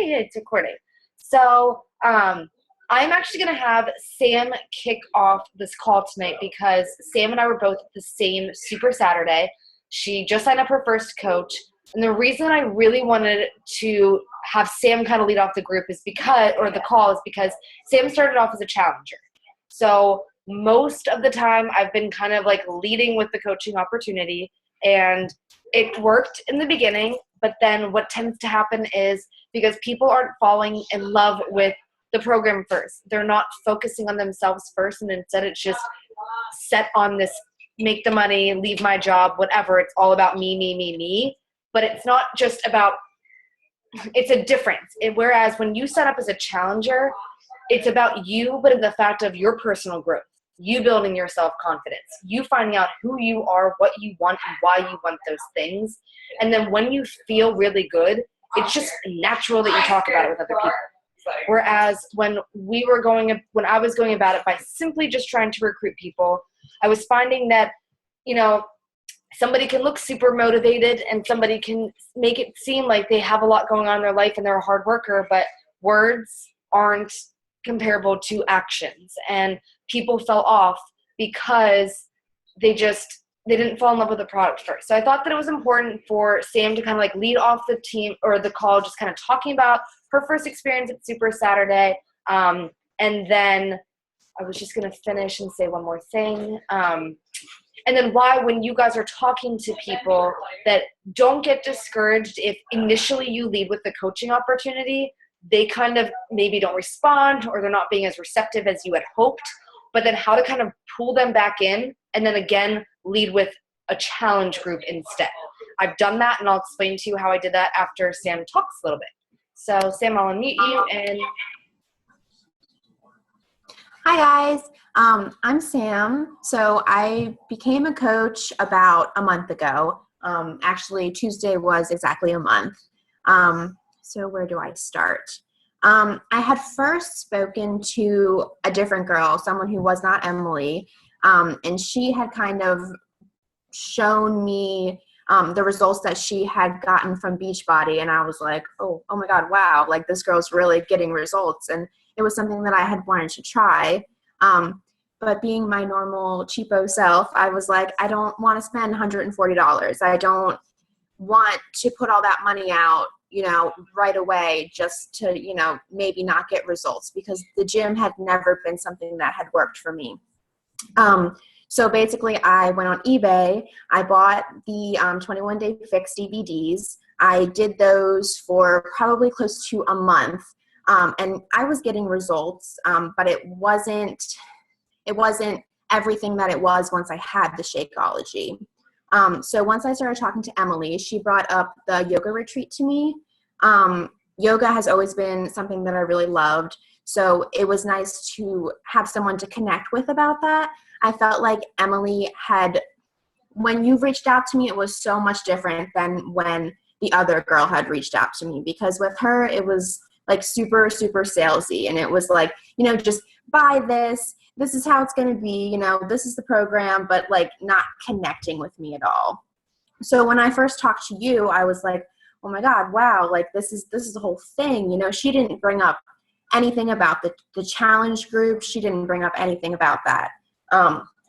yeah, it's recording. So I'm actually going to have Sam kick off this call tonight because Sam and I were both at the same Super Saturday. She just signed up her first coach. And the reason I really wanted to have Sam kind of lead off the group is because, or the call is because Sam started off as a challenger. So most of the time I've been kind of like leading with the coaching opportunity, and it worked in the beginning. But then what tends to happen is because people aren't falling in love with the program first, they're not focusing on themselves first, and instead it's just set on this make the money, leave my job, whatever. It's all about me. But it's not just about, it's a difference. Whereas when you set up as a challenger, it's about you, but in the fact of your personal growth, you building your self-confidence, you finding out who you are, what you want, and why you want those things. And then when you feel really good, it's just natural that you talk about it with other people. Whereas when I was going about it by simply just trying to recruit people, I was finding that, somebody can look super motivated and somebody can make it seem like they have a lot going on in their life and they're a hard worker, but words aren't comparable to actions. And people fell off because they didn't fall in love with the product first. So I thought that it was important for Sam to kind of like lead off the team or the call, just kind of talking about her first experience at Super Saturday. And then I was just going to finish and say one more thing. And then why, when you guys are talking to people, that don't get discouraged if initially you lead with the coaching opportunity, they kind of maybe don't respond or they're not being as receptive as you had hoped, but then how to kind of pull them back in and then again lead with a challenge group instead. I've done that, and I'll explain to you how I did that after Sam talks a little bit. So Sam, I'll unmute you. And hi guys, I'm Sam. So I became a coach about a month ago. Actually, Tuesday was exactly a month. So where do I start? I had first spoken to a different girl, someone who was not Emily, and she had kind of shown me the results that she had gotten from Beachbody, and I was like, oh my God, wow, like this girl's really getting results, and it was something that I had wanted to try. But being my normal cheapo self, I was like, I don't want to spend $140. I don't want to put all that money out, right away just to, maybe not get results, because the gym had never been something that had worked for me. So basically I went on eBay. I bought the 21-day fix DVDs. I did those for probably close to a month. And I was getting results, but it wasn't everything that it was once I had the Shakeology. So once I started talking to Emily, she brought up the yoga retreat to me. Yoga has always been something that I really loved. So it was nice to have someone to connect with about that. I felt like Emily when you reached out to me, it was so much different than when the other girl had reached out to me, because with her, it was like super, super salesy. And it was like, just buy this. This is how it's going to be, this is the program, but like not connecting with me at all. So when I first talked to you, I was like, oh my God, wow. Like this is the whole thing. She didn't bring up anything about the challenge group. She didn't bring up anything about that.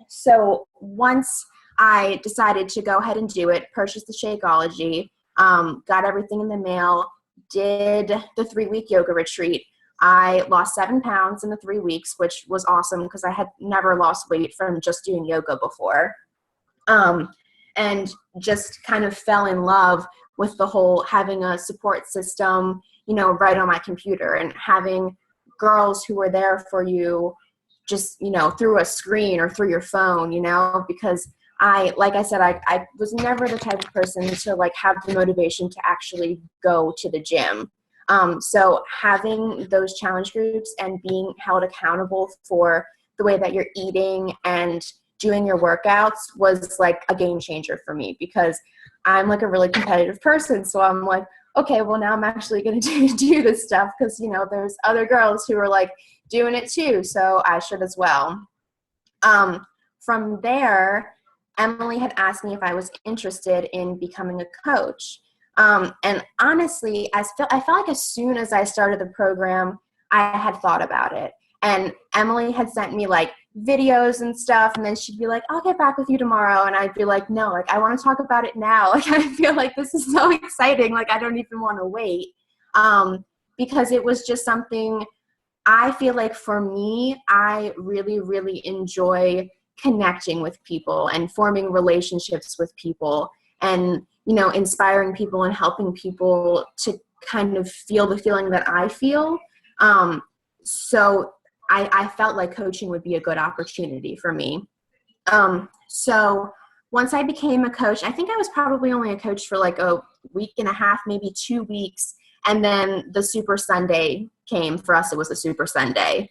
So once I decided to go ahead and do it, purchase the Shakeology, got everything in the mail, did the 3-week yoga retreat. I lost 7 pounds in the 3 weeks, which was awesome because I had never lost weight from just doing yoga before. And just kind of fell in love with the whole having a support system, right on my computer, and having girls who were there for you just, through a screen or through your phone, because like I said, I was never the type of person to like have the motivation to actually go to the gym. So having those challenge groups and being held accountable for the way that you're eating and doing your workouts was like a game changer for me, because I'm like a really competitive person. So I'm like, okay, well now I'm actually going to do this stuff because, there's other girls who are like doing it too. So I should as well. From there, Emily had asked me if I was interested in becoming a coach. And honestly, I felt like as soon as I started the program, I had thought about it. And Emily had sent me like videos and stuff, and then she'd be like, I'll get back with you tomorrow. And I'd be like, no, like I want to talk about it now. Like I feel like this is so exciting. Like I don't even want to wait. Because it was just something I feel like for me, I really, really enjoy connecting with people and forming relationships with people and, you know, inspiring people and helping people to kind of feel the feeling that I feel. So I felt like coaching would be a good opportunity for me. So once I became a coach, I think I was probably only a coach for like a week and a half, maybe 2 weeks. And then the Super Sunday came. For us, it was the Super Sunday.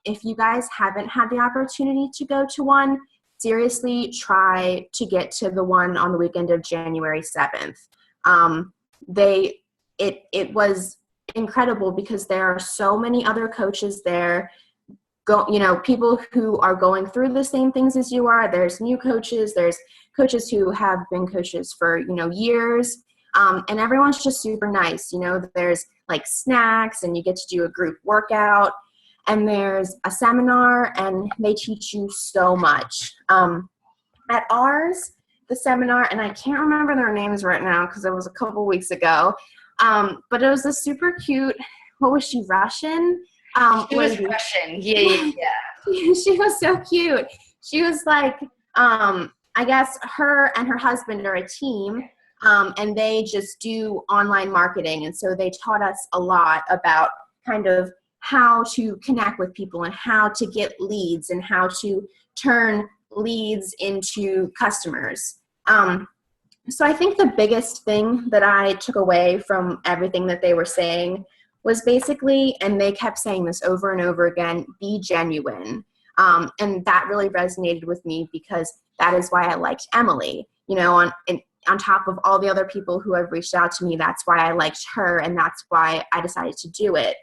If you guys haven't had the opportunity to go to one, seriously try to get to the one on the weekend of January 7th. It was incredible because there are so many other coaches there, people who are going through the same things as you are. There's new coaches, there's coaches who have been coaches for, years. And everyone's just super nice. There's like snacks and you get to do a group workout and there's a seminar and they teach you so much. At ours, the seminar, and I can't remember their names right now because it was a couple weeks ago, but it was a super cute, what was she, Russian? She was Russian. Yeah. She was so cute. She was like, I guess her and her husband are a team, and they just do online marketing. And so they taught us a lot about kind of how to connect with people and how to get leads and how to turn leads into customers. So I think the biggest thing that I took away from everything that they were saying was basically, and they kept saying this over and over again, be genuine. And that really resonated with me because that is why I liked Emily. On top of all the other people who have reached out to me, that's why I liked her, and that's why I decided to do it.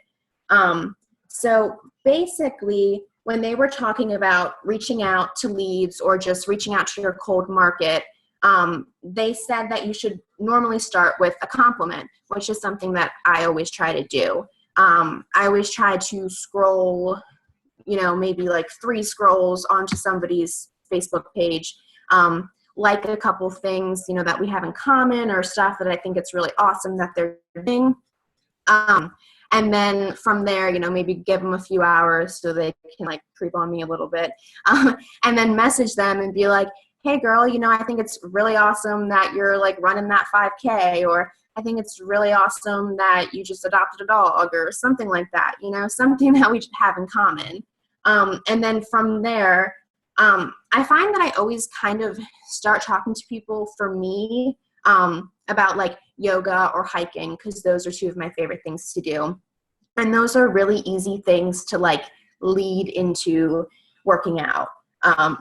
So basically, when they were talking about reaching out to leads or just reaching out to your cold market, they said that you should normally start with a compliment, which is something that I always try to do. I always try to scroll, maybe like 3 scrolls onto somebody's Facebook page, like a couple things, that we have in common or stuff that I think it's really awesome that they're doing. And then from there, maybe give them a few hours so they can like creep on me a little bit, and then message them and be like, hey girl, I think it's really awesome that you're like running that 5K, or I think it's really awesome that you just adopted a dog or something like that, something that we have in common. And then from there, I find that I always kind of start talking to people for me about like yoga or hiking, because those are 2 of my favorite things to do. And those are really easy things to like lead into working out.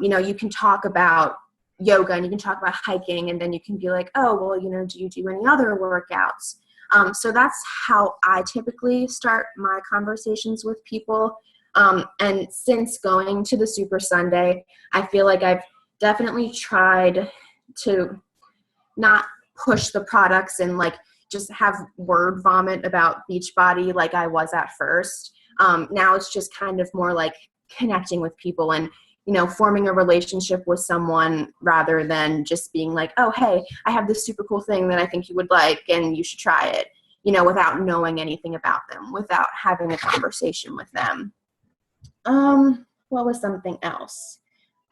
You can talk about yoga and you can talk about hiking, and then you can be like, oh, well, do you do any other workouts? So that's how I typically start my conversations with people. And since going to the Super Sunday, I feel like I've definitely tried to not push the products and like just have word vomit about Beachbody like I was at first. Now it's just kind of more like connecting with people and, forming a relationship with someone rather than just being like, oh, hey, I have this super cool thing that I think you would like and you should try it, without knowing anything about them, without having a conversation with them. What was something else?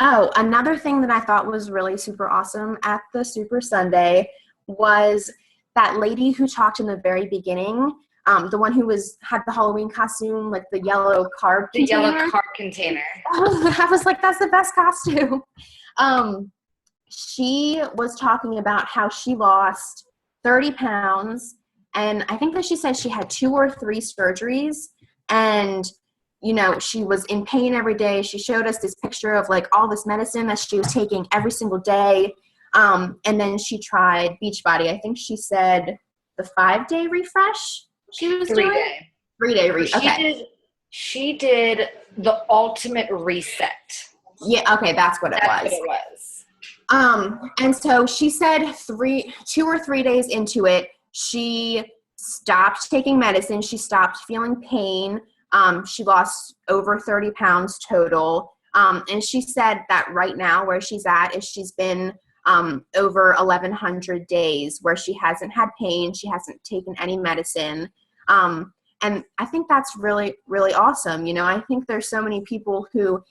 Oh, another thing that I thought was really super awesome at the Super Sunday was that lady who talked in the very beginning, the one who had the Halloween costume, like the yellow carb container. The yellow carb container. I was like, that's the best costume. She was talking about how she lost 30 pounds, and I think that she said she had 2 or 3 surgeries, and she was in pain every day. She showed us this picture of like all this medicine that she was taking every single day. And then she tried Beachbody. I think she said the 5-day refresh she was doing. 3-day. 3-day refresh. Okay. She did the ultimate reset. Yeah. Okay. That's what it was. What it was. And so she said 2 or 3 days into it, she stopped taking medicine. She stopped feeling pain. She lost over 30 pounds total. And she said that right now where she's at is she's been over 1,100 days where she hasn't had pain. She hasn't taken any medicine. And I think that's really, really awesome. You know, I think there's so many people who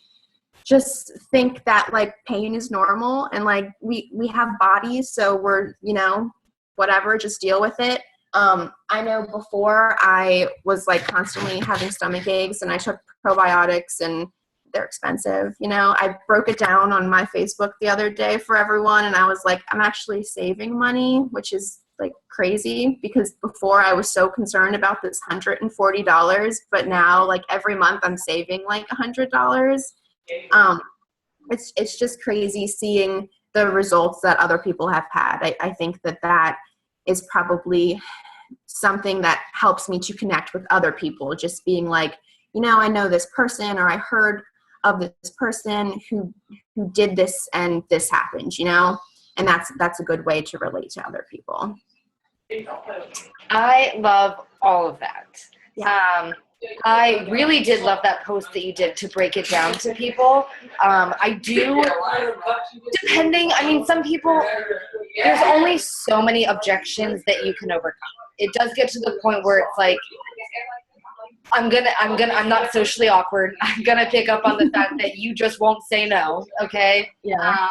just think that like pain is normal and like we have bodies, so we're, you know, whatever, just deal with it. I know before I was like constantly having stomach aches and I took probiotics and they're expensive. You know, I broke it down on my Facebook the other day for everyone and I was like, I'm actually saving money, which is like crazy because before I was so concerned about this $140, but now like every month I'm saving like $100. It's just crazy seeing the results that other people have had. I think that is probably something that helps me to connect with other people, just being like, you know, I know this person or I heard of this person who did this and this happened, you know, and that's a good way to relate to other people. I love all of that. Yeah. I really did love that post that you did to break it down to people. I do, depending, I mean, some people, there's only so many objections that you can overcome. It does get to the point where it's like, I'm not socially awkward. I'm gonna pick up on the fact that you just won't say no, okay? Yeah.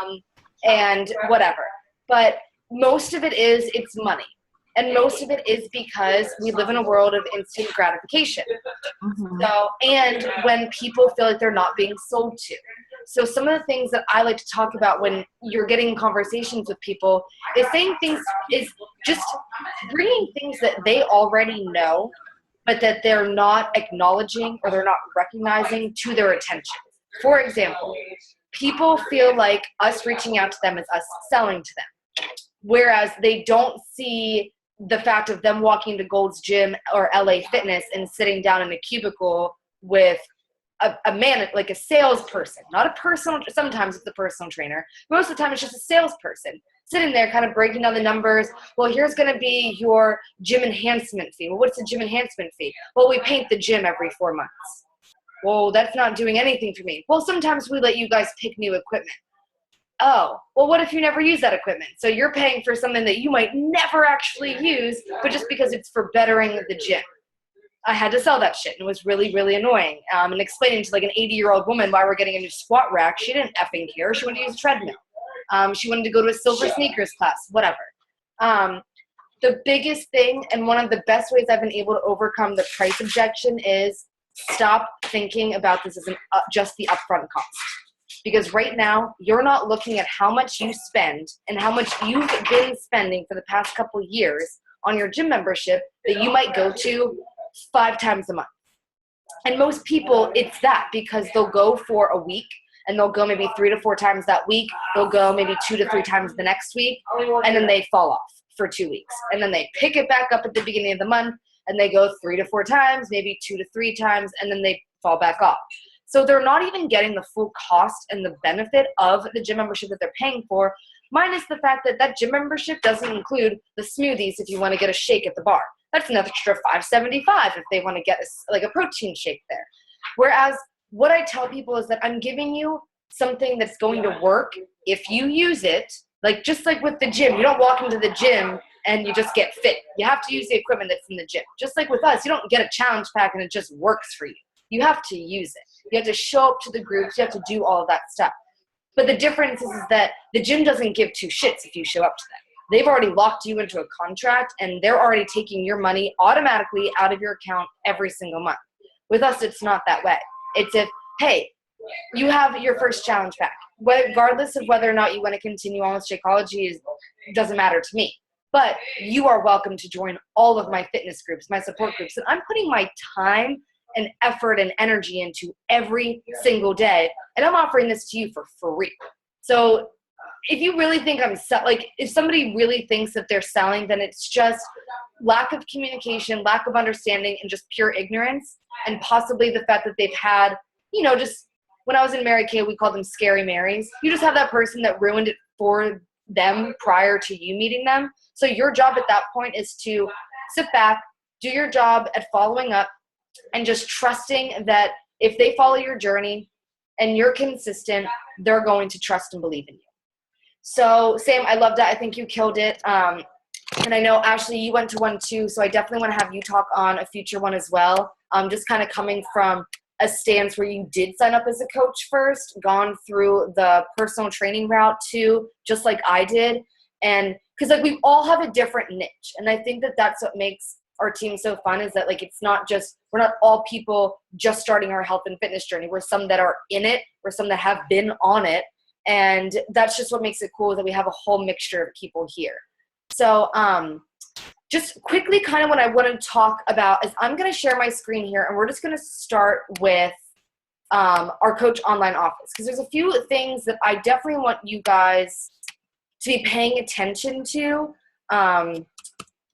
And whatever. But most of it's money. And most of it is because we live in a world of instant gratification. Mm-hmm. So, and when people feel like they're not being sold to. So some of the things that I like to talk about when you're getting conversations with people is just bringing things that they already know, but that they're not acknowledging or they're not recognizing to their attention. For example, people feel like us reaching out to them is us selling to them, whereas they don't see the fact of them walking to Gold's Gym or LA Fitness and sitting down in a cubicle with a man, like a salesperson, not a personal, sometimes it's a personal trainer. Most of the time it's just a salesperson sitting there kind of breaking down the numbers. Well, here's going to be your gym enhancement fee. Well, what's the gym enhancement fee? Well, we paint the gym every 4 months. Well, that's not doing anything for me. Well, sometimes we let you guys pick new equipment. Oh, well, what if you never use that equipment? So you're paying for something that you might never actually use, but just because it's for bettering the gym. I had to sell that shit, and it was really, really annoying. And explaining to like an 80-year-old woman why we're getting a new squat rack, she didn't effing care. She wanted to use a treadmill. She wanted to go to a silver sneakers class, whatever. The biggest thing, and one of the best ways I've been able to overcome the price objection is stop thinking about this as just the upfront cost. Because right now, you're not looking at how much you spend and how much you've been spending for the past couple of years on your gym membership that you might go to 5 times a month. And most people, it's that because they'll go for a week and they'll go maybe 3 to 4 times that week. They'll go maybe 2 to 3 times the next week, and then they fall off for 2 weeks. And then they pick it back up at the beginning of the month and they go 3 to 4 times, maybe 2 to 3 times, and then they fall back off. So they're not even getting the full cost and the benefit of the gym membership that they're paying for, minus the fact that that gym membership doesn't include the smoothies if you want to get a shake at the bar. That's an extra $5.75 if they want to get a protein shake there. Whereas what I tell people is that I'm giving you something that's going to work if you use it, like just like with the gym. You don't walk into the gym and you just get fit. You have to use the equipment that's in the gym. Just like with us, you don't get a challenge pack and it just works for you. You have to use it. You have to show up to the groups. You have to do all of that stuff. But the difference is that the gym doesn't give 2 shits if you show up to them. They've already locked you into a contract, and they're already taking your money automatically out of your account every single month. With us, it's not that way. It's if, hey, you have your first challenge pack. Regardless of whether or not you want to continue on with Shakeology, doesn't matter to me. But you are welcome to join all of my fitness groups, my support groups. And I'm putting my time and effort and energy into every single day. And I'm offering this to you for free. So if you really think if somebody really thinks that they're selling, then it's just lack of communication, lack of understanding, and just pure ignorance. And possibly the fact that they've had, just when I was in Mary Kay, we called them scary Marys. You just have that person that ruined it for them prior to you meeting them. So your job at that point is to sit back, do your job at following up, and just trusting that if they follow your journey and you're consistent, they're going to trust and believe in you. So Sam, I loved it. I think you killed it. And I know, Ashley, you went to one too, so I definitely want to have you talk on a future one as well. Just kind of coming from a stance where you did sign up as a coach first, gone through the personal training route too, just like I did. And because like we all have a different niche. And I think that that's what makes our team so fun, is that like it's not just, we're not all people just starting our health and fitness journey. We're some that are in it, we're some that have been on it. And that's just what makes it cool, that we have a whole mixture of people here. So just quickly, kind of what I want to talk about is I'm going to share my screen here, and we're just going to start with our Coach Online office, because there's a few things that I definitely want you guys to be paying attention to,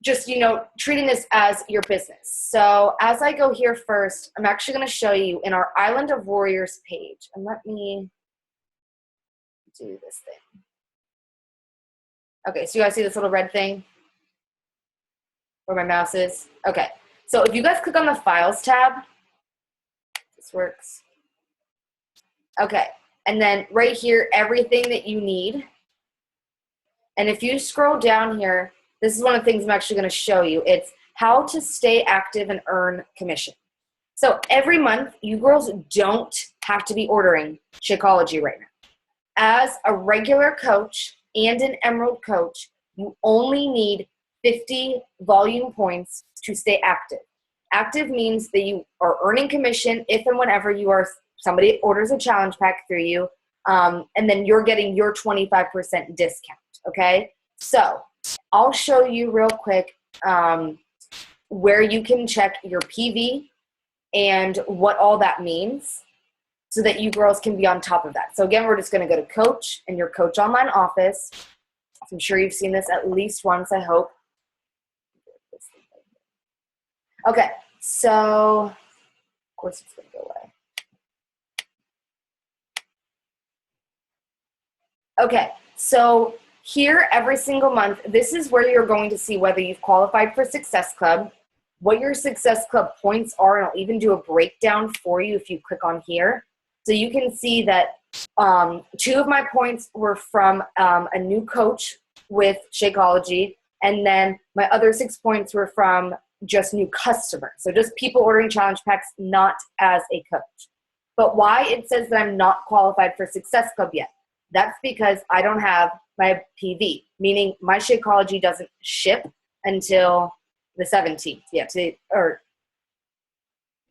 just, you know, treating this as your business. So as I go here first, I'm actually going to show you in our Island of Warriors page, and let me do this thing. Okay, so you guys see this little red thing where my mouse is? Okay, so if you guys click on the Files tab, this works. Okay, and then right here, everything that you need. And if you scroll down here, this is one of the things I'm actually going to show you. It's how to stay active and earn commission. So every month, you girls don't have to be ordering Shakeology right now. As a regular coach and an Emerald coach, you only need 50 volume points to stay active. Active means that you are earning commission if and whenever somebody orders a challenge pack through you, and then you're getting your 25% discount, okay? So I'll show you real quick where you can check your PV and what all that means, so that you girls can be on top of that. So again, we're just gonna go to Coach and your Coach Online office. I'm sure you've seen this at least once, I hope. Okay, so of course it's gonna go away. Okay, so here every single month, this is where you're going to see whether you've qualified for Success Club, what your Success Club points are, and I'll even do a breakdown for you if you click on here. So you can see that 2 of my points were from a new coach with Shakeology, and then my other 6 points were from just new customers. So just people ordering challenge packs, not as a coach. But why it says that I'm not qualified for Success Club yet? That's because I don't have my PV, meaning my Shakeology doesn't ship until the 17th. Yeah,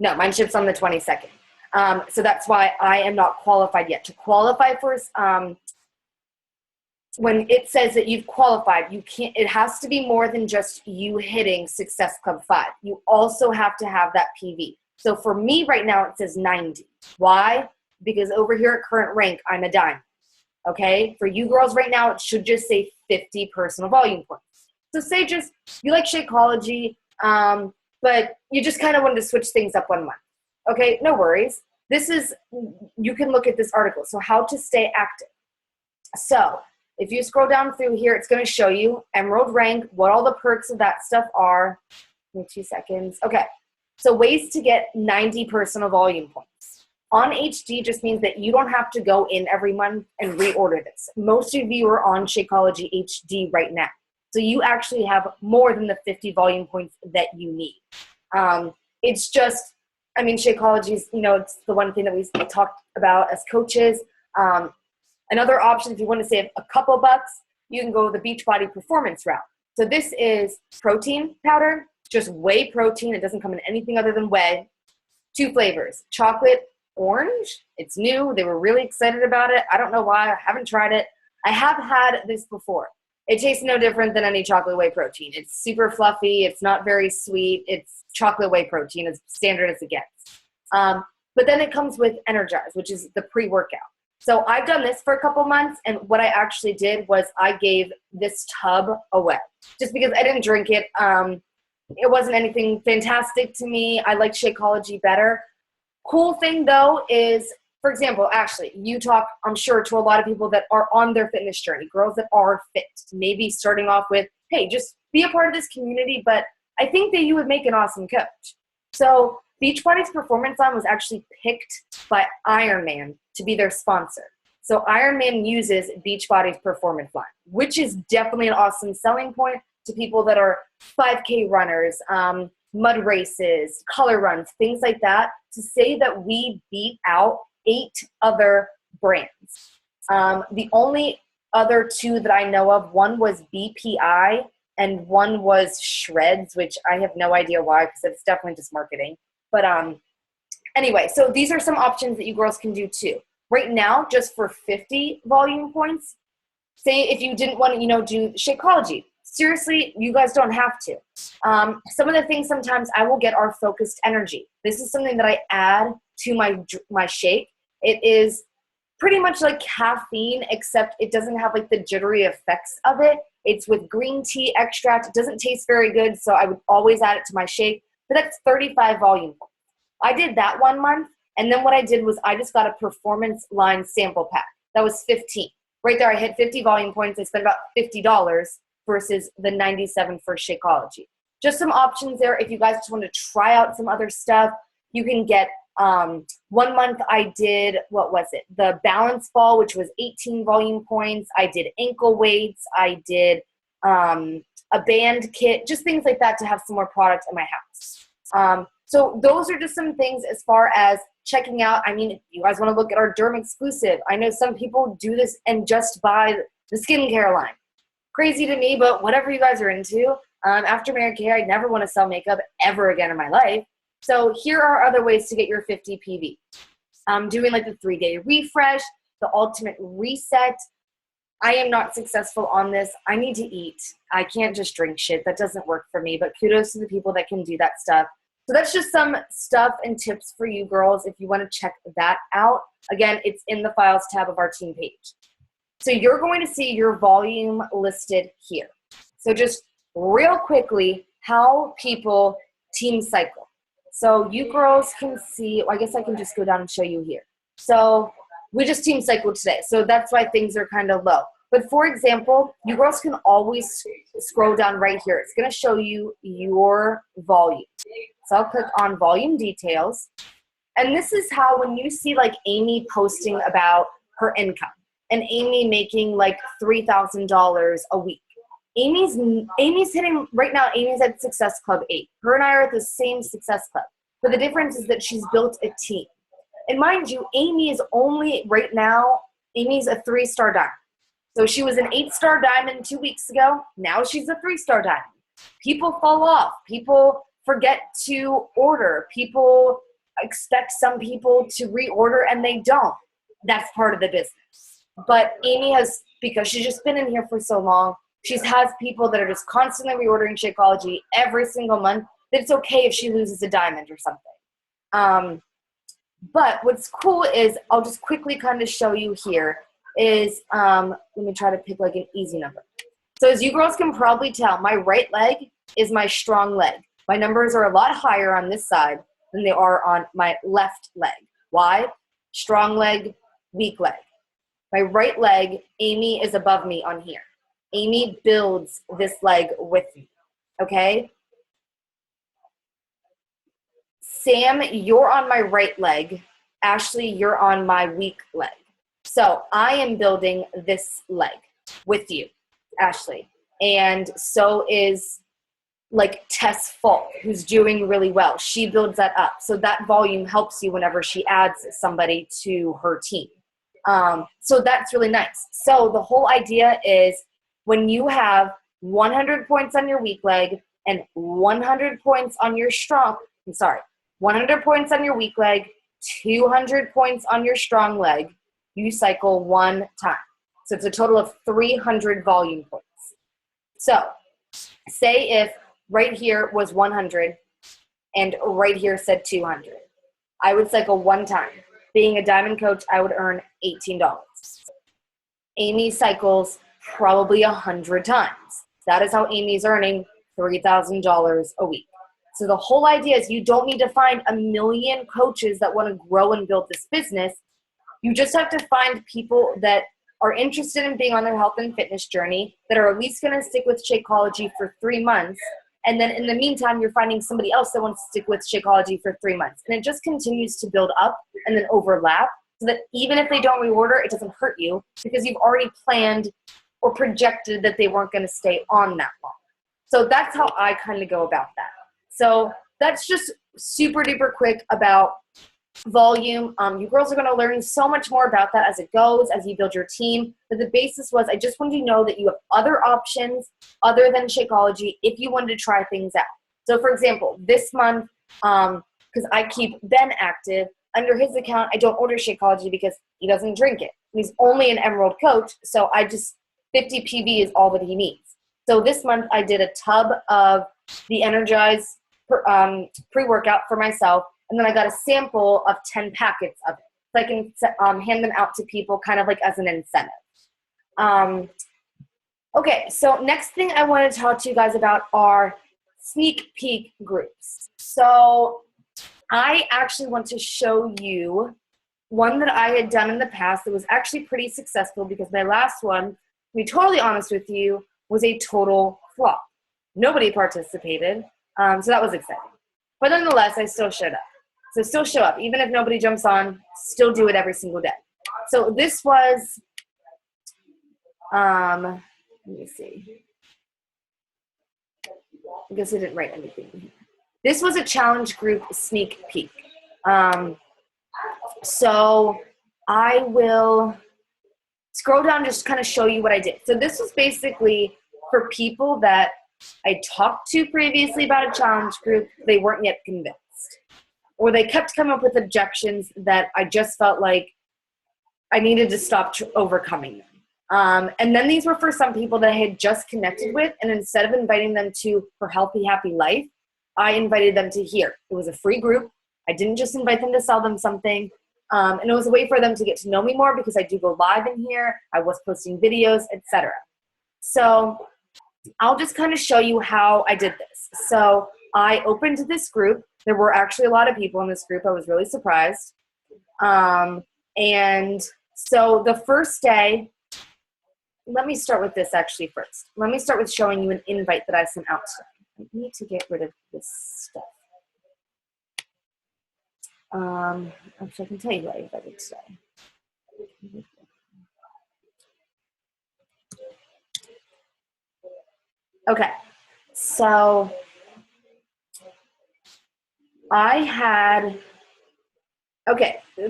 no, mine ships on the 22nd. So that's why I am not qualified yet. To qualify for, when it says that you've qualified, it has to be more than just you hitting Success Club 5. You also have to have that PV. So for me right now, it says 90. Why? Because over here at current rank, I'm a diamond. Okay? For you girls right now, it should just say 50 personal volume points. So say just, you like Shakeology, but you just kind of wanted to switch things up one month. Okay, no worries. You can look at this article. So how to stay active. So if you scroll down through here, it's going to show you Emerald rank, what all the perks of that stuff are. Give me 2 seconds. Okay, so ways to get 90 personal volume points. On HD just means that you don't have to go in every month and reorder this. Most of you are on Shakeology HD right now. So you actually have more than the 50 volume points that you need. It's just, I mean, Shakeology is, it's the one thing that we talked about as coaches. Another option, if you want to save a couple bucks, you can go the Beachbody Performance route. So this is protein powder, just whey protein. It doesn't come in anything other than whey. 2 flavors, chocolate, orange. It's new. They were really excited about it. I don't know why. I haven't tried it. I have had this before. It tastes no different than any chocolate whey protein. It's super fluffy. It's not very sweet. It's chocolate whey protein, as standard as it gets. But then it comes with Energize, which is the pre-workout. So I've done this for a couple months, and what I actually did was I gave this tub away just because I didn't drink it. It wasn't anything fantastic to me. I like Shakeology better. Cool thing, though, is for example, Ashley, you talk, I'm sure, to a lot of people that are on their fitness journey, girls that are fit, maybe starting off with, hey, just be a part of this community, but I think that you would make an awesome coach. So Beachbody's Performance Line was actually picked by Ironman to be their sponsor. So Ironman uses Beachbody's Performance Line, which is definitely an awesome selling point to people that are 5K runners, mud races, color runs, things like that, to say that we beat out 8 other brands. The only other 2 that I know of, one was BPI and one was Shreds, which I have no idea why, because it's definitely just marketing. But anyway, so these are some options that you girls can do too. Right now, just for 50 volume points, say if you didn't want to, do Shakeology, seriously, you guys don't have to. Some of the things sometimes I will get are focused energy. This is something that I add to my shake. It is pretty much like caffeine, except it doesn't have like the jittery effects of it. It's with green tea extract. It doesn't taste very good, so I would always add it to my shake. But that's 35 volume points. I did that 1 month, and then what I did was I just got a Performance Line sample pack. That was 15. Right there, I hit 50 volume points. I spent about $50 versus the 97 for Shakeology. Just some options there. If you guys just want to try out some other stuff, you can get 1 month I did, what was it? The balance ball, which was 18 volume points. I did ankle weights. I did a band kit, just things like that to have some more product in my house. So those are just some things as far as checking out. I mean, if you guys want to look at our Derm exclusive, I know some people do this and just buy the skincare line. Crazy to me, but whatever you guys are into. After Mary Kay, I never want to sell makeup ever again in my life. So here are other ways to get your 50 PV. Doing like the 3-day refresh, the ultimate reset. I am not successful on this. I need to eat. I can't just drink shit. That doesn't work for me, but kudos to the people that can do that stuff. So that's just some stuff and tips for you girls if you want to check that out. Again, it's in the files tab of our team page. So you're going to see your volume listed here. So just real quickly, how people team cycle. So you girls can see, I guess I can just go down and show you here. So we just team cycled today. So that's why things are kind of low. But for example, you girls can always scroll down right here. It's going to show you your volume. So I'll click on volume details. And this is how when you see like Amy posting about her income and Amy making like $3,000 a week. Amy's hitting, right now Amy's at Success Club 8. Her and I are at the same Success Club. But the difference is that she's built a team. And mind you, Amy is only, right now, Amy's a 3-star diamond. So she was an 8-star diamond 2 weeks ago. Now she's a 3-star diamond. People fall off. People forget to order. People expect some people to reorder and they don't. That's part of the business. But Amy has, because she's just been in here for so long, she has people that are just constantly reordering Shakeology every single month. That it's okay if she loses a diamond or something. But what's cool is, I'll just quickly kind of show you here, is, let me try to pick like an easy number. So as you girls can probably tell, my right leg is my strong leg. My numbers are a lot higher on this side than they are on my left leg. Why? Strong leg, weak leg. My right leg, Amy is above me on here. Amy builds this leg with me, okay? Sam, you're on my right leg. Ashley, you're on my weak leg. So I am building this leg with you, Ashley. And so is like Tess Falk, who's doing really well. She builds that up. So that volume helps you whenever she adds somebody to her team. So that's really nice. So the whole idea is when you have 100 points on your weak leg and 100 points on your 100 points on your weak leg, 200 points on your strong leg, you cycle 1 time. So it's a total of 300 volume points. So say if right here was 100 and right here said 200, I would cycle 1 time. Being a diamond coach, I would earn $18. Amy cycles probably 100 times. That is how Amy's earning $3,000 a week. So the whole idea is you don't need to find a million coaches that want to grow and build this business. You just have to find people that are interested in being on their health and fitness journey, that are at least going to stick with Shakeology for 3 months. And then in the meantime, you're finding somebody else that wants to stick with Shakeology for 3 months. And it just continues to build up and then overlap, so that even if they don't reorder, it doesn't hurt you because you've already planned or projected that they weren't going to stay on that long. So that's how I kind of go about that. So that's just super duper quick about volume. You girls are going to learn so much more about that as it goes, as you build your team. But the basis was, I just wanted you to know that you have other options other than Shakeology if you wanted to try things out. So for example, this month, because I keep Ben active, under his account, I don't order Shakeology because he doesn't drink it. He's only an Emerald coach, so 50 PB is all that he needs. So this month I did a tub of the Energize pre-workout for myself, and then I got a sample of 10 packets of it. So I can hand them out to people kind of like as an incentive. Okay, so next thing I want to talk to you guys about are sneak peek groups. So I actually want to show you one that I had done in the past that was actually pretty successful, because my last one, to be totally honest with you, was a total flop. Nobody participated, so that was exciting. But nonetheless, I still showed up. So still show up. Even if nobody jumps on, still do it every single day. So this was, let me see. I guess I didn't write anything. This was a challenge group sneak peek. So I will scroll down, just kind of show you what I did. So this was basically for people that I talked to previously about a challenge group. They weren't yet convinced, or they kept coming up with objections that I just felt like I needed to stop overcoming them. And then these were for some people that I had just connected with, and instead of inviting them to For Healthy, Happy Life, I invited them to here. It was a free group. I didn't just invite them to sell them something. And it was a way for them to get to know me more, because I do go live in here. I was posting videos, etc. So I'll just kind of show you how I did this. So I opened this group. There were actually a lot of people in this group. I was really surprised. And so the first day, let me start with this actually first. Let me start with showing you an invite that I sent out today. I need to get rid of this stuff. Actually, I can tell you what I invited today. Okay, so I had,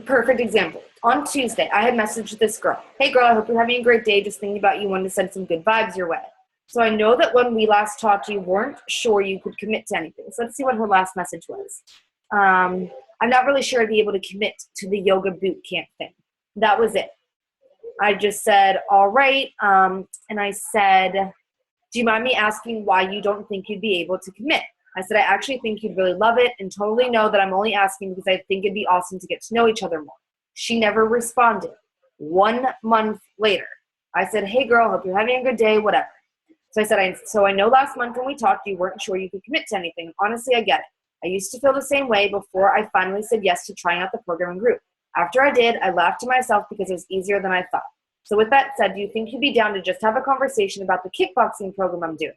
perfect example. On Tuesday, I had messaged this girl. Hey girl, I hope you're having a great day. Just thinking about you, wanted to send some good vibes your way. So I know that when we last talked, you weren't sure you could commit to anything. So let's see what her last message was. I'm not really sure I'd be able to commit to the yoga boot camp thing. That was it. I just said, all right. And I said, do you mind me asking why you don't think you'd be able to commit? I said, I actually think you'd really love it, and totally know that I'm only asking because I think it'd be awesome to get to know each other more. She never responded. 1 month later, I said, hey girl, hope you're having a good day, whatever. So I said, so I know last month when we talked, you weren't sure you could commit to anything. Honestly, I get it. I used to feel the same way before I finally said yes to trying out the program and group. After I did, I laughed to myself because it was easier than I thought. So with that said, do you think you'd be down to just have a conversation about the kickboxing program I'm doing?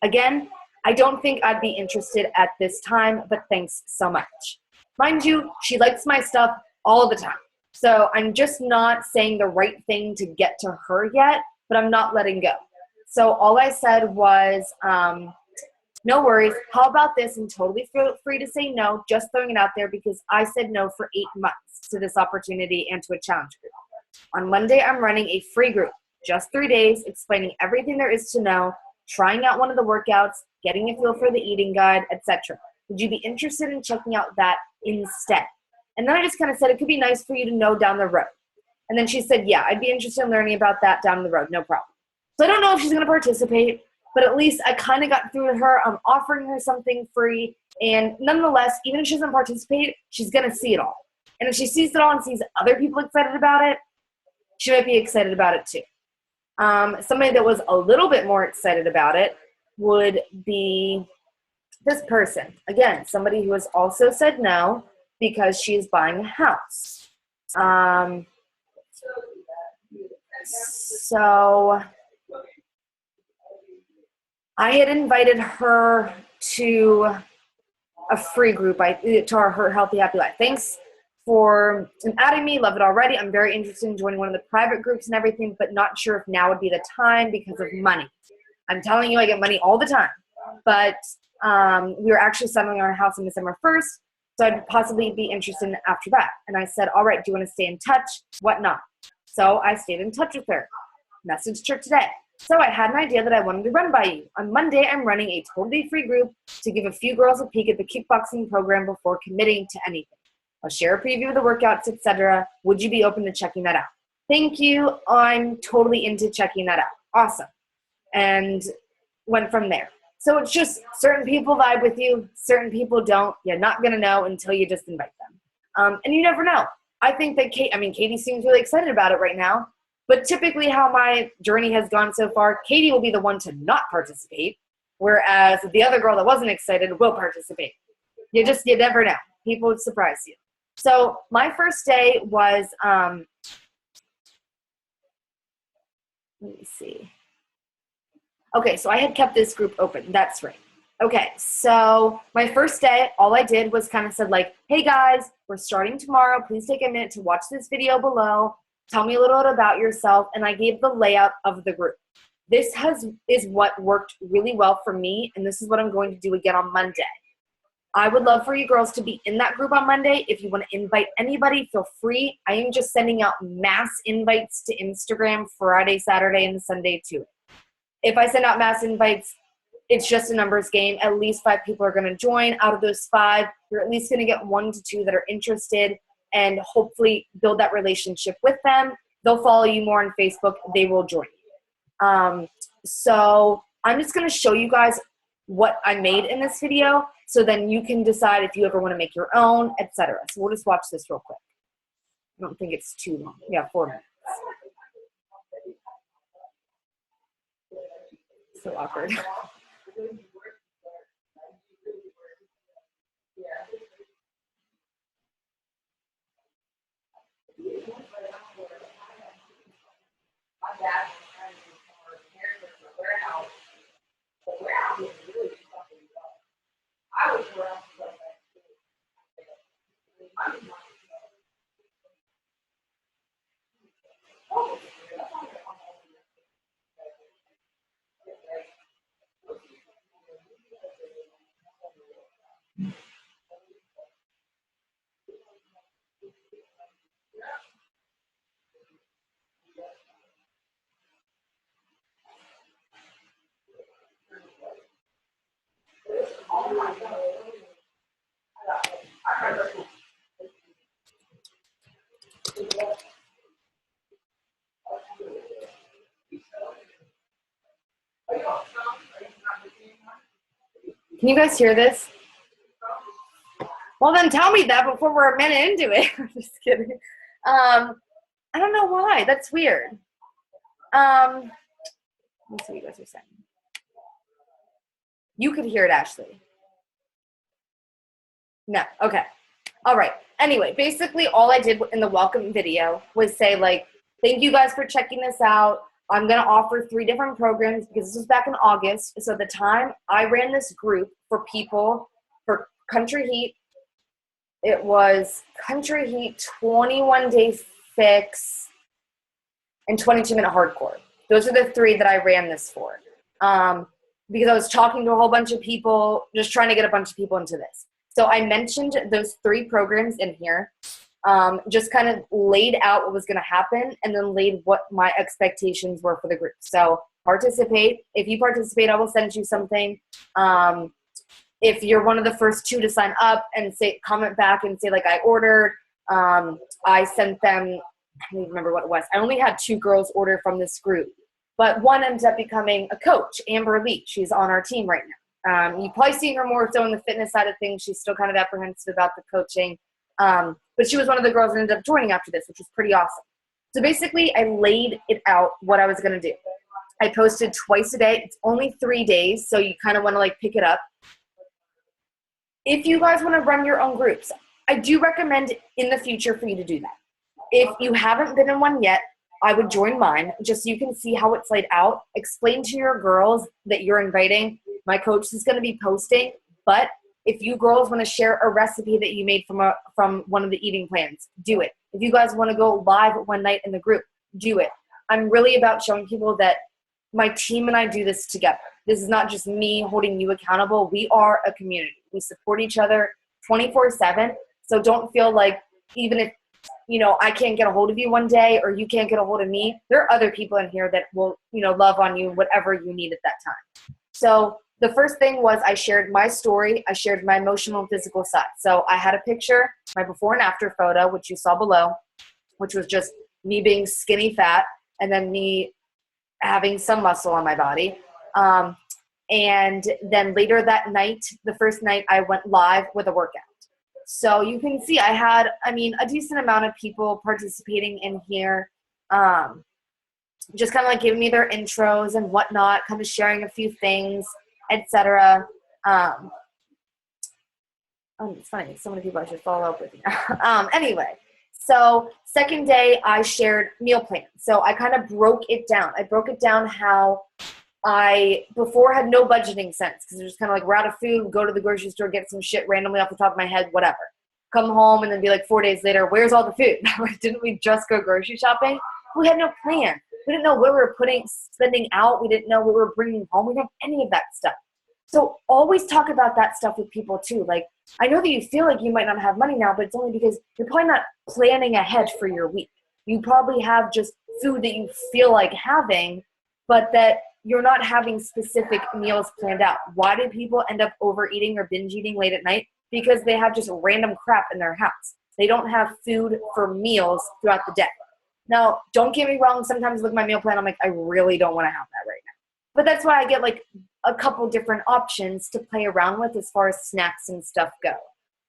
Again, I don't think I'd be interested at this time, but thanks so much. Mind you, she likes my stuff all the time. So I'm just not saying the right thing to get to her yet, but I'm not letting go. So all I said was, no worries. How about this? And totally feel free to say no, just throwing it out there because I said no for 8 months to this opportunity and to a challenge group. On Monday, I'm running a free group, just 3 days, explaining everything there is to know, trying out one of the workouts, getting a feel for the eating guide, etc. Would you be interested in checking out that instead? And then I just kind of said it could be nice for you to know down the road. And then she said, yeah, I'd be interested in learning about that down the road, no problem. So I don't know if she's going to participate, but at least I kind of got through to her. I'm offering her something free. And nonetheless, even if she doesn't participate, she's going to see it all. And if she sees it all and sees other people excited about it, she might be excited about it too. Somebody that was a little bit more excited about it would be this person. Again, somebody who has also said no because she is buying a house. So I had invited her to a free group, to her Healthy Happy Life. Thanks for adding me. Love it already. I'm very interested in joining one of the private groups and everything, but not sure if now would be the time because of money. I'm telling you, I get money all the time. But we were actually selling our house on December 1st, so I'd possibly be interested in after that. And I said, all right, do you want to stay in touch? Whatnot. So I stayed in touch with her. Messaged her today. So I had an idea that I wanted to run by you. On Monday, I'm running a totally free group to give a few girls a peek at the kickboxing program before committing to anything. I'll share a preview of the workouts, etc. Would you be open to checking that out? Thank you. I'm totally into checking that out. Awesome. And went from there. So it's just certain people vibe with you, certain people don't. You're not going to know until you just invite them. And you never know. I think that Katie seems really excited about it right now. But typically how my journey has gone so far, Katie will be the one to not participate, whereas the other girl that wasn't excited will participate. You never know. People would surprise you. So my first day was, let me see. Okay, so I had kept this group open. That's right. Okay, so my first day, all I did was kind of said like, hey guys, we're starting tomorrow. Please take a minute to watch this video below. Tell me a little bit about yourself. And I gave the layout of the group. This is what worked really well for me, and this is what I'm going to do again on Monday. I would love for you girls to be in that group on Monday. If you want to invite anybody, feel free. I am just sending out mass invites to Instagram Friday, Saturday, and Sunday too. If I send out mass invites, it's just a numbers game. At least 5 people are going to join. Out of those 5, you're at least going to get 1 to 2 that are interested and hopefully build that relationship with them. They'll follow you more on Facebook. They will join you. So I'm just going to show you guys what I made in this video so then you can decide if you ever want to make your own, etc. So we'll just watch this real quick. I don't think it's too long. Yeah, 4 minutes. So awkward. Can you guys hear this? Well, then tell me that before we're a minute into it. I'm just kidding. I don't know why. That's weird. Let me see what you guys are saying. You could hear it, Ashley. No. Okay. All right. Anyway, basically all I did in the welcome video was say like, thank you guys for checking this out. I'm going to offer 3 different programs because this was back in August. So at the time I ran this group for people for Country Heat. It was Country Heat, 21-day fix, and 22-minute hardcore. Those are the 3 that I ran this for. Because I was talking to a whole bunch of people, just trying to get a bunch of people into this. So I mentioned those 3 programs in here, just kind of laid out what was going to happen and then laid what my expectations were for the group. So participate. If you participate, I will send you something. If you're one of the first 2 to sign up and comment back and say like I ordered, I sent them, I don't even remember what it was. I only had 2 girls order from this group, but one ended up becoming a coach, Amber Lee. She's on our team right now. You've probably seen her more so on the fitness side of things. She's still kind of apprehensive about the coaching. But she was one of the girls that ended up joining after this, which was pretty awesome. So basically I laid it out what I was going to do. I posted twice a day. It's only 3 days, so you kind of want to like pick it up. If you guys want to run your own groups, I do recommend in the future for you to do that. if you haven't been in one yet, I would join mine just so you can see how it's laid out. Explain to your girls that you're inviting. My coach is going to be posting, but if you girls want to share a recipe that you made from one of the eating plans, do it. If you guys want to go live one night in the group, do it. I'm really about showing people that my team and I do this together. This is not just me holding you accountable. We are a community. We support each other 24/7. So don't feel like even if, I can't get a hold of you one day or you can't get a hold of me, there are other people in here that will, love on you, whatever you need at that time. So the first thing was I shared my story. I shared my emotional and physical side. So I had a picture, my before and after photo, which you saw below, which was just me being skinny fat and then me having some muscle on my body. And then later that night, the first night, I went live with a workout. So you can see I had, a decent amount of people participating in here, just kind of like giving me their intros and whatnot, kind of sharing a few things, etc. It's funny, so many people I should follow up with. Anyway, so second day I shared meal plans. So I kind of broke it down. I broke it down how I before had no budgeting sense because it was kind of like we're out of food, go to the grocery store, get some shit randomly off the top of my head, whatever. Come home and then be like 4 days later, where's all the food? Didn't we just go grocery shopping? We had no plan. We didn't know what we were spending out. We didn't know what we were bringing home. We didn't have any of that stuff. So always talk about that stuff with people too. Like, I know that you feel like you might not have money now, but it's only because you're probably not planning ahead for your week. You probably have just food that you feel like having, but that you're not having specific meals planned out. Why do people end up overeating or binge eating late at night? Because they have just random crap in their house. They don't have food for meals throughout the day. Now, don't get me wrong. Sometimes with my meal plan, I'm like, I really don't want to have that right now. But that's why I get like a couple different options to play around with as far as snacks and stuff go.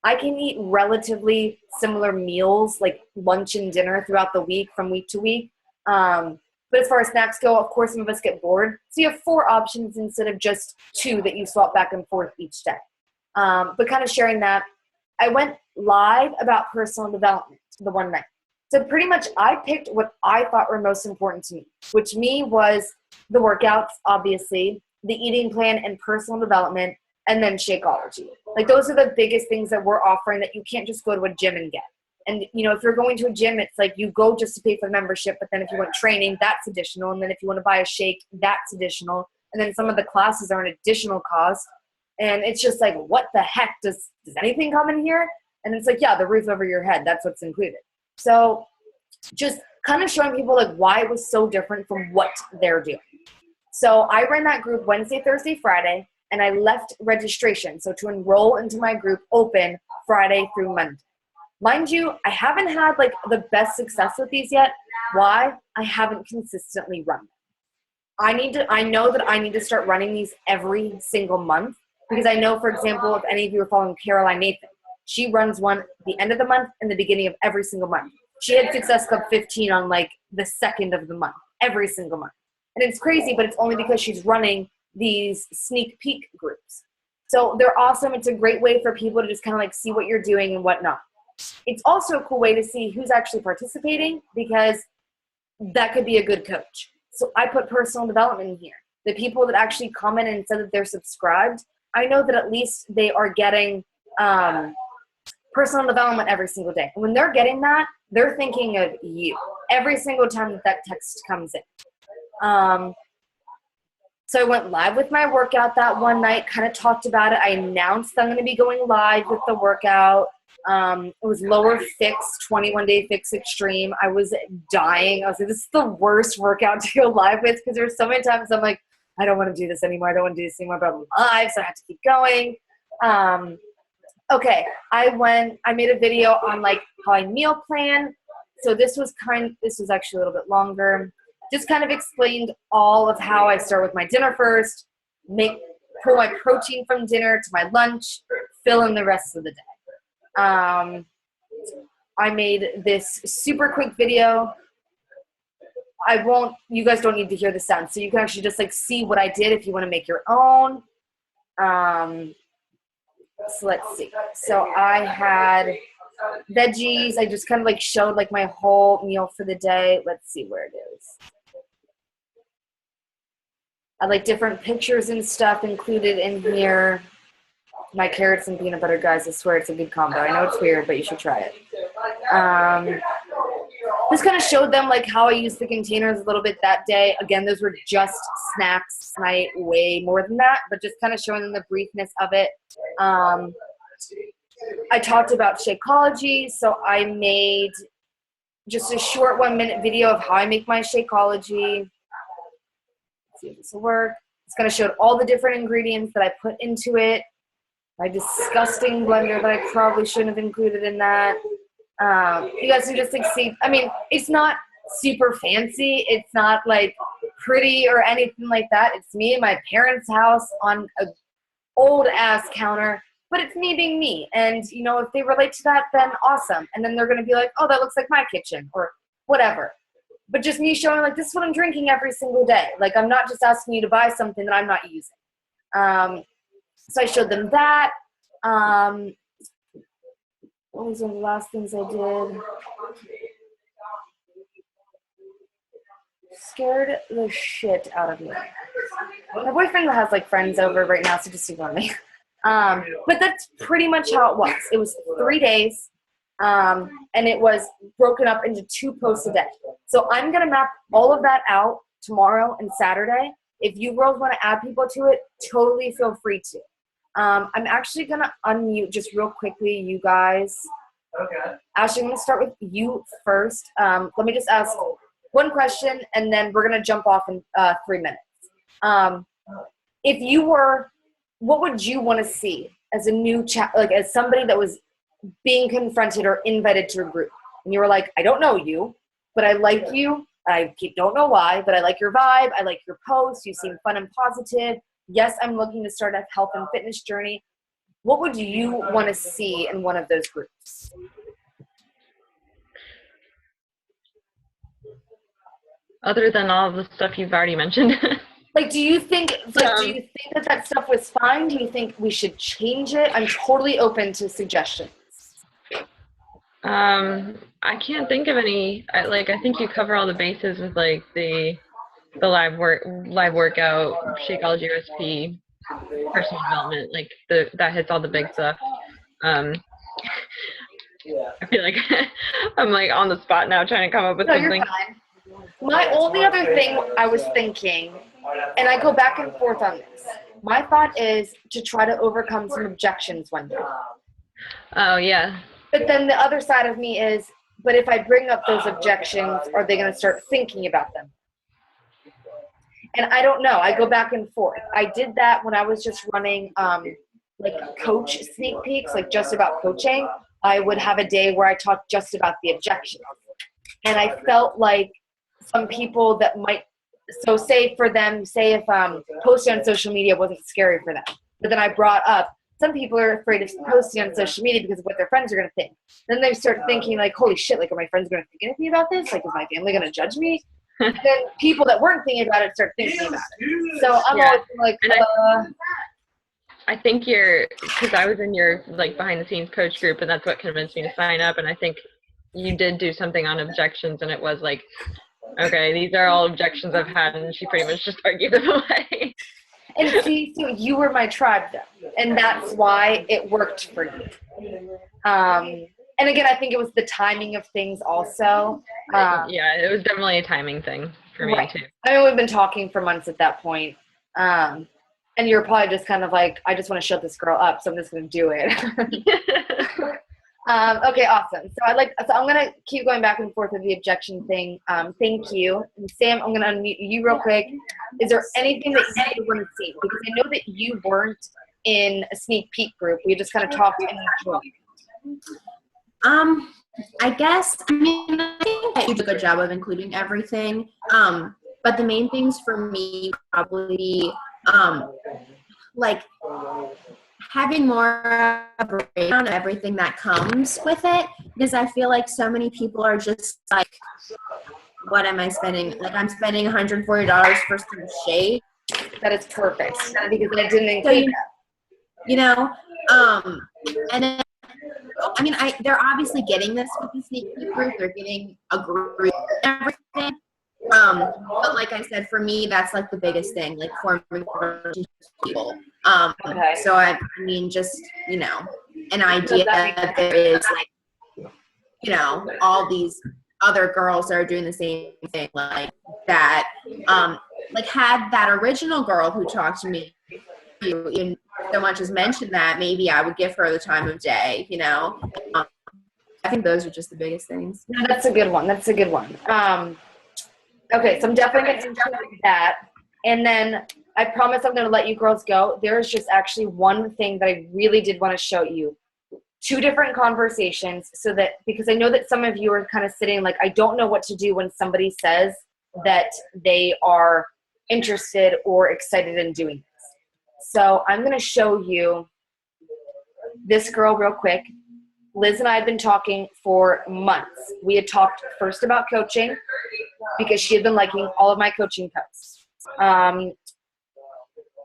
I can eat relatively similar meals, like lunch and dinner throughout the week from week to week. But as far as snacks go, of course, some of us get bored. So you have 4 options instead of just 2 that you swap back and forth each day. But kind of sharing that, I went live about personal development the one night. So pretty much I picked what I thought were most important to me, which was the workouts, obviously, the eating plan and personal development, and then Shakeology. Like those are the biggest things that we're offering that you can't just go to a gym and get. And, if you're going to a gym, it's like you go just to pay for the membership, but then if you want training, that's additional. And then if you want to buy a shake, that's additional. And then some of the classes are an additional cost. And it's just like, what the heck? Does anything come in here? And it's like, yeah, the roof over your head, that's what's included. So just kind of showing people like why it was so different from what they're doing. So I ran that group Wednesday, Thursday, Friday, and I left registration. So to enroll into my group open Friday through Monday. Mind you, I haven't had like the best success with these yet. Why? I haven't consistently run them. I know that I need to start running these every single month because I know, for example, if any of you are following Caroline Nathan, she runs one at the end of the month and the beginning of every single month. She had Success Club 15 on like the 2nd of the month, every single month. And it's crazy, but it's only because she's running these sneak peek groups. So they're awesome. It's a great way for people to just kind of like see what you're doing and whatnot. It's also a cool way to see who's actually participating because that could be a good coach. So I put personal development in here. The people that actually comment and said that they're subscribed, I know that at least they are getting personal development every single day. And when they're getting that, they're thinking of you every single time that text comes in. So I went live with my workout that one night, kind of talked about it. I announced I'm going to be going live with the workout. It was lower fix, 21-day fix extreme. I was dying. I was like, this is the worst workout to go live with because there's so many times I'm like, I don't want to do this anymore. I don't want to do this anymore, but I'm live, so I have to keep going. Okay, I made a video on like how I meal plan. So this was actually a little bit longer. Just kind of explained all of how I start with my dinner first, pull my protein from dinner to my lunch, fill in the rest of the day. I made this super quick video. You guys don't need to hear the sound. So you can actually just like see what I did if you want to make your own. So let's see. So I had veggies. I just kind of like showed like my whole meal for the day. Let's see where it is. I like different pictures and stuff included in here. My carrots and peanut butter, guys, I swear it's a good combo. I know it's weird, but you should try it. Just kind of showed them like how I used the containers a little bit that day. Again, those were just snacks, and I ate way more than that, but just kind of showing them the briefness of it. I talked about Shakeology, so I made just a short 1-minute video of how I make my Shakeology. Let's see if this will work. It's going to show all the different ingredients that I put into it. My disgusting blender that I probably shouldn't have included in that. You guys can just like see, I mean, it's not super fancy. It's not like pretty or anything like that. It's me in my parents' house on a old ass counter, but it's me being me. And you know, if they relate to that, then awesome. And then they're going to be like, oh, that looks like my kitchen or whatever. But just me showing like, this is what I'm drinking every single day. Like, I'm not just asking you to buy something that I'm not using. So I showed them that. What was one of the last things I did? Scared the shit out of me. My boyfriend has like friends over right now, so just ignore me. But that's pretty much how it was. It was 3 days, and it was broken up into 2 posts a day. So I'm gonna map all of that out tomorrow and Saturday. If you girls want to add people to it, totally feel free to. I'm actually gonna unmute just real quickly, you guys. Okay. Ashley, I'm gonna start with you first. Let me just ask one question, and then we're gonna jump off in 3 minutes. If you were, what would you want to see as a new like as somebody that was being confronted or invited to a group, and you were like, I don't know you, but I like you. Don't know why, but I like your vibe. I like your posts. You seem fun and positive. Yes, I'm looking to start a health and fitness journey. What would you want to see in one of those groups? Other than all of the stuff you've already mentioned. Like, do you think that stuff was fine? Do you think we should change it? I'm totally open to suggestions. I can't think of any. I think you cover all the bases with like the live workout, Shakeology recipe, personal development. Like that hits all the big stuff. I feel like I'm like on the spot now trying to come up with something. You're fine. My only other thing I was thinking, and I go back and forth on this, my thought is to try to overcome some objections one day. Oh, yeah. But then the other side of me is, but if I bring up those objections, are they going to start thinking about them? And I don't know. I go back and forth. I did that when I was just running like coach sneak peeks, like just about coaching. I would have a day where I talked just about the objections. And I felt like some people that might, so say if posting on social media wasn't scary for them, but then I brought up, some people are afraid of posting on social media because of what their friends are going to think. Then they start thinking like, holy shit, like, are my friends going to think anything about this? Like, is my family going to judge me? And then people that weren't thinking about it start thinking about it. So I'm always like, I think because I was in your like behind the scenes coach group, and that's what convinced me to sign up. And I think you did do something on objections, and it was like, okay, these are all objections I've had, and she pretty much just argued them away. And see, so you were my tribe though, and that's why it worked for you. And again, I think it was the timing of things also. Yeah, it was definitely a timing thing for me too. I mean, we've been talking for months at that point. And you're probably just kind of like, I just want to shut this girl up, so I'm just going to do it. Okay, awesome. So I'm going to keep going back and forth with the objection thing. Thank you. And Sam, I'm going to unmute you real quick. Is there anything that you want to see? Because I know that you weren't in a sneak peek group. We just kind of talked and enjoyed. I guess, I think that you did a good job of including everything. But the main things for me probably, like having more of a breakdown of everything that comes with it, because I feel like so many people are just like, what am I spending? Like, I'm spending $140 for some shade. That is perfect, because I didn't include that. You know, and then Well, I mean, they're obviously getting this with the sneak peek group. They're getting a group and everything. But like I said, for me, that's like the biggest thing, like forming relationships with people. Okay. So I mean, just, you know, an idea that there is like, you know, all these other girls that are doing the same thing, like that, like had that original girl who talked to me, even so much as mentioned that, maybe I would give her the time of day, you know. I think those are just the biggest things. No, that's a good one. That's a good one. Okay, so I'm definitely going to include that. And then I promise I'm going to let you girls go. There's just actually one thing that I really did want to show you. 2 different conversations, so that, because I know that some of you are kind of sitting like, I don't know what to do when somebody says that they are interested or excited in doing this. So I'm going to show you this girl real quick. Liz and I have been talking for months. We had talked first about coaching because she had been liking all of my coaching posts.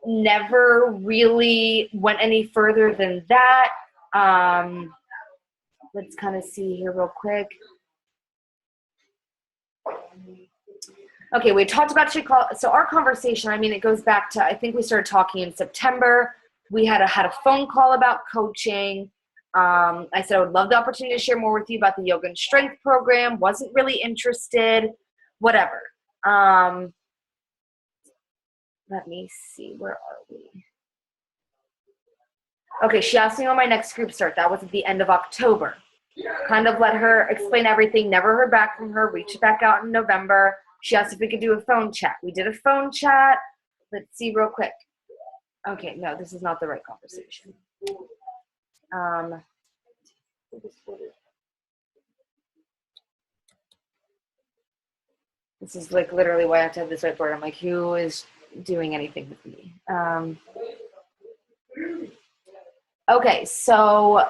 Never really went any further than that. Let's kind of see here real quick. Okay, we talked about so our conversation, I mean, it goes back to, I think we started talking in September. We had a phone call about coaching. I said I would love the opportunity to share more with you about the yoga and strength program. Wasn't really interested, whatever. Let me see, where are we? Okay, she asked me when my next group start. That was at the end of October. Kind of let her explain everything. Never heard back from her. Reached back out in November. She asked if we could do a phone chat. We did a phone chat. Let's see real quick. Okay, no, this is not the right conversation. This is like literally why I have to have this whiteboard. I'm like, who is doing anything with me? Okay, so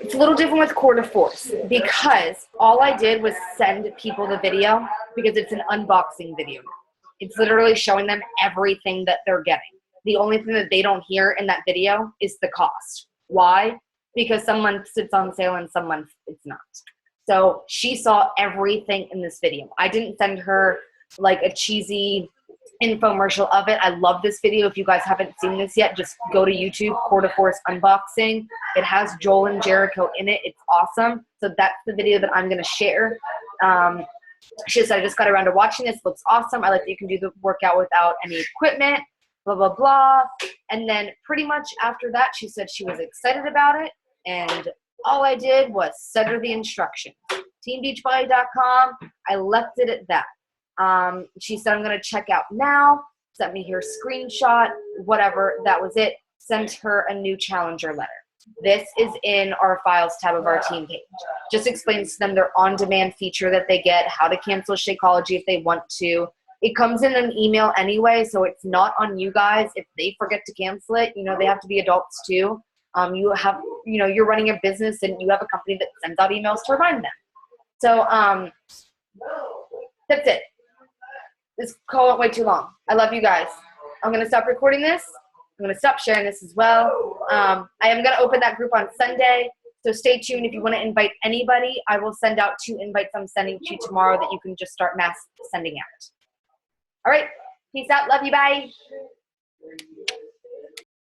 it's a little different with Core to Force because all I did was send people the video because it's an unboxing video. It's literally showing them everything that they're getting. The only thing that they don't hear in that video is the cost. Why? Because some months it's on sale and some months it's not. So she saw everything in this video. I didn't send her like a cheesy infomercial of it. I love this video. If you guys haven't seen this yet, just go to YouTube, Core to Force unboxing. It has Joel and Jericho in it. It's awesome. So that's the video that I'm going to share. She said, I just got around to watching this. Looks awesome. I like that you can do the workout without any equipment, blah, blah, blah. And then pretty much after that, she said she was excited about it. And all I did was send her the instructions. teambeachbody.com. I left it at that. She said, I'm going to check out now. Sent me her screenshot, whatever. That was it. Sent her a new challenger letter. This is in our files tab of our team page. Just explains to them their on-demand feature that they get, how to cancel Shakeology if they want to. It comes in an email anyway, so it's not on you guys. If they forget to cancel it, you know, they have to be adults too. You have, you know, you're running a business and you have a company that sends out emails to remind them. So that's it. This call went way too long. I love you guys. I'm going to stop recording this. I'm going to stop sharing this as well. I am going to open that group on Sunday. So stay tuned. If you want to invite anybody, I will send out 2 invites I'm sending to you tomorrow that you can just start mass sending out. All right. Peace out. Love you. Bye.